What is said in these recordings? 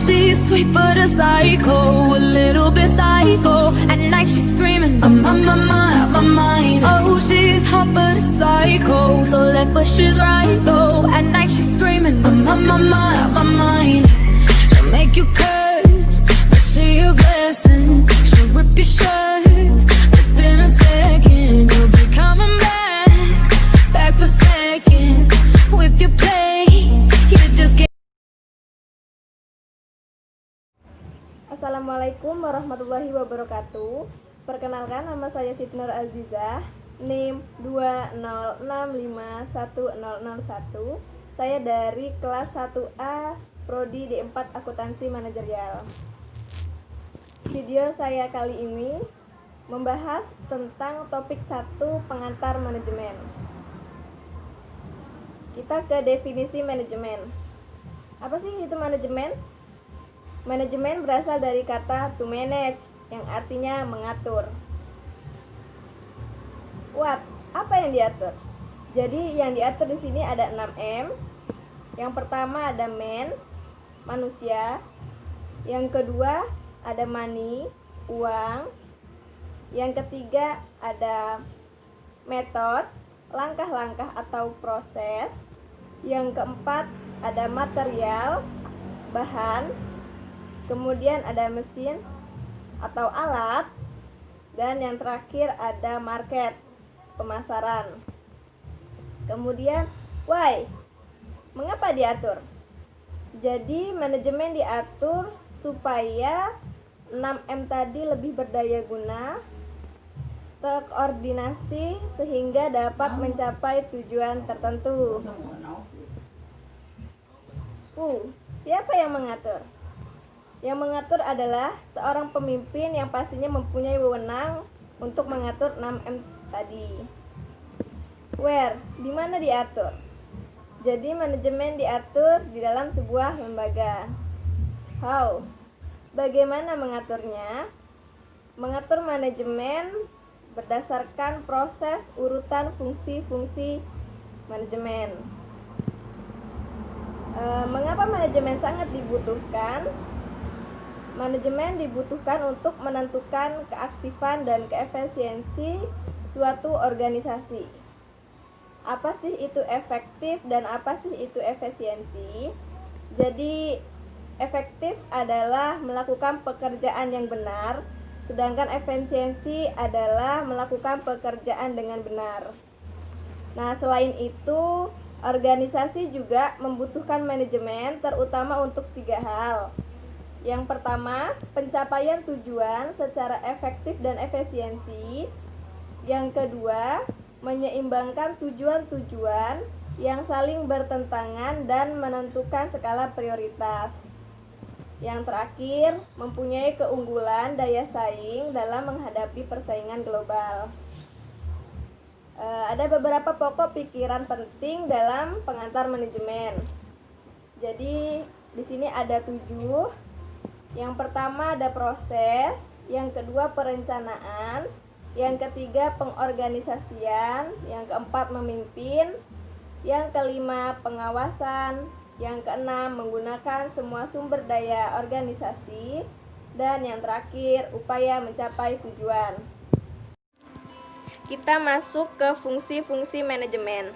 she's sweet but a psycho, a little bit psycho. At night she's screaming, I'm on my mind. Oh, she's hot but a psycho, so left but she's right though. At night she's screaming, I'm on my mind. She'll make you curse, but she a blessing. She'll rip your shirt within a second. You'll be coming back for seconds. With your play, you just get. Assalamualaikum warahmatullahi wabarakatuh. Perkenalkan, nama saya Siti Nur Azizah, NIM 206510001. Saya dari kelas 1A Prodi D4 Akuntansi Manajerial. Video saya kali ini membahas tentang topik 1, pengantar manajemen. Kita ke definisi manajemen. Apa sih itu manajemen? Manajemen berasal dari kata to manage, yang artinya mengatur. What? Apa yang diatur? Jadi yang diatur di sini ada 6M. Yang pertama ada man, manusia. Yang kedua ada money, uang. Yang ketiga ada methods, langkah-langkah atau proses. Yang keempat ada material, bahan. Kemudian ada mesin atau alat. Dan yang terakhir ada market, pemasaran. Kemudian why? Mengapa diatur? Jadi manajemen diatur supaya 6M tadi lebih berdaya guna, terkoordinasi sehingga dapat mencapai tujuan tertentu. Siapa yang mengatur? Yang mengatur adalah seorang pemimpin yang pastinya mempunyai wewenang untuk mengatur 6M tadi. Where? Di mana diatur? Jadi manajemen diatur di dalam sebuah lembaga. How? Bagaimana mengaturnya? Mengatur manajemen berdasarkan proses urutan fungsi-fungsi manajemen. Mengapa manajemen sangat dibutuhkan? Manajemen dibutuhkan untuk menentukan keaktifan dan keefisiensi suatu organisasi. Apa sih itu efektif dan apa sih itu efisiensi? Jadi efektif adalah melakukan pekerjaan yang benar, sedangkan efisiensi adalah melakukan pekerjaan dengan benar. Nah, selain itu, organisasi juga membutuhkan manajemen terutama untuk 3 hal. Yang pertama, pencapaian tujuan secara efektif dan efisiensi. Yang kedua, menyeimbangkan tujuan-tujuan yang saling bertentangan dan menentukan skala prioritas. Yang terakhir, mempunyai keunggulan daya saing dalam menghadapi persaingan global. Ada beberapa pokok pikiran penting dalam pengantar manajemen. Jadi di sini ada 7. Yang pertama ada proses, yang kedua perencanaan, yang ketiga pengorganisasian, yang keempat memimpin, yang kelima pengawasan, yang keenam menggunakan semua sumber daya organisasi, dan yang terakhir upaya mencapai tujuan. Kita masuk ke fungsi-fungsi manajemen.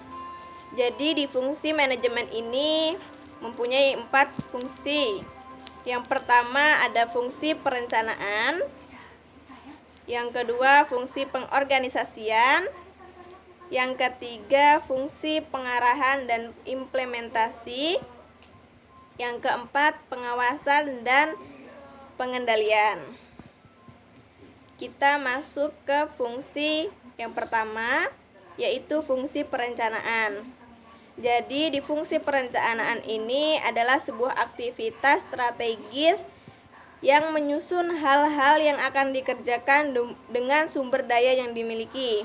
Jadi di fungsi manajemen ini mempunyai 4 fungsi. Yang pertama ada fungsi perencanaan, yang kedua fungsi pengorganisasian, yang ketiga fungsi pengarahan dan implementasi, yang keempat pengawasan dan pengendalian. Kita masuk ke fungsi yang pertama, yaitu fungsi perencanaan. Jadi di fungsi perencanaan ini adalah sebuah aktivitas strategis yang menyusun hal-hal yang akan dikerjakan dengan sumber daya yang dimiliki.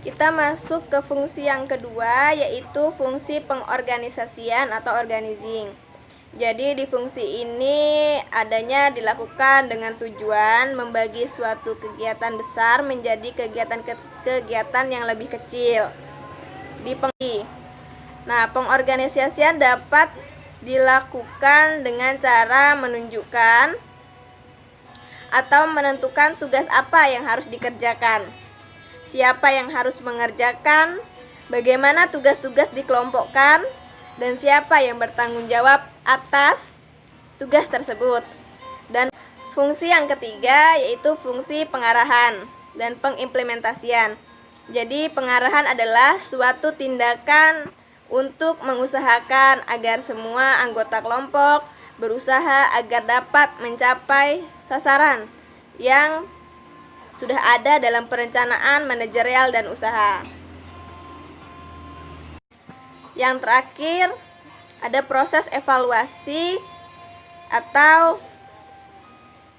Kita masuk ke fungsi yang kedua, yaitu fungsi pengorganisasian atau organizing. Jadi di fungsi ini adanya dilakukan dengan tujuan membagi suatu kegiatan besar menjadi kegiatan yang lebih kecil. Nah, pengorganisasian dapat dilakukan dengan cara menunjukkan atau menentukan tugas apa yang harus dikerjakan, siapa yang harus mengerjakan, bagaimana tugas-tugas dikelompokkan, dan siapa yang bertanggung jawab atas tugas tersebut. Dan fungsi yang ketiga yaitu fungsi pengarahan dan pengimplementasian. Jadi pengarahan adalah suatu tindakan untuk mengusahakan agar semua anggota kelompok berusaha agar dapat mencapai sasaran yang sudah ada dalam perencanaan manajerial dan usaha. Yang terakhir, ada proses evaluasi atau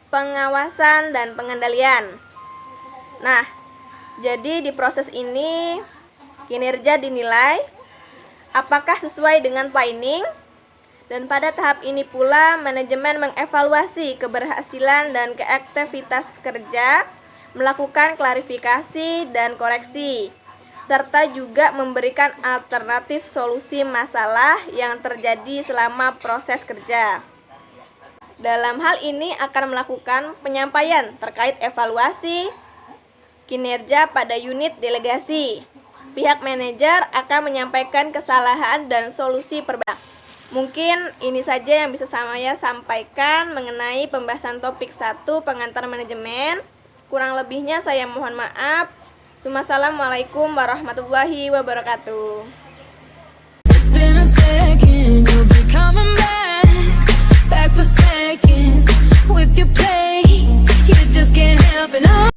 pengawasan dan pengendalian. Nah, jadi di proses ini kinerja dinilai apakah sesuai dengan planning, dan pada tahap ini pula manajemen mengevaluasi keberhasilan dan keaktivitas kerja, melakukan klarifikasi dan koreksi, serta juga memberikan alternatif solusi masalah yang terjadi selama proses kerja. Dalam hal ini akan melakukan penyampaian terkait evaluasi kinerja pada unit delegasi. Pihak manajer akan menyampaikan kesalahan dan solusi perbaikan. Mungkin ini saja yang bisa saya sampaikan mengenai pembahasan topik 1 pengantar manajemen. Kurang lebihnya saya mohon maaf. Wassalamualaikum warahmatullahi wabarakatuh. Within a second, you'll be coming back for second with your play. You just can't help it.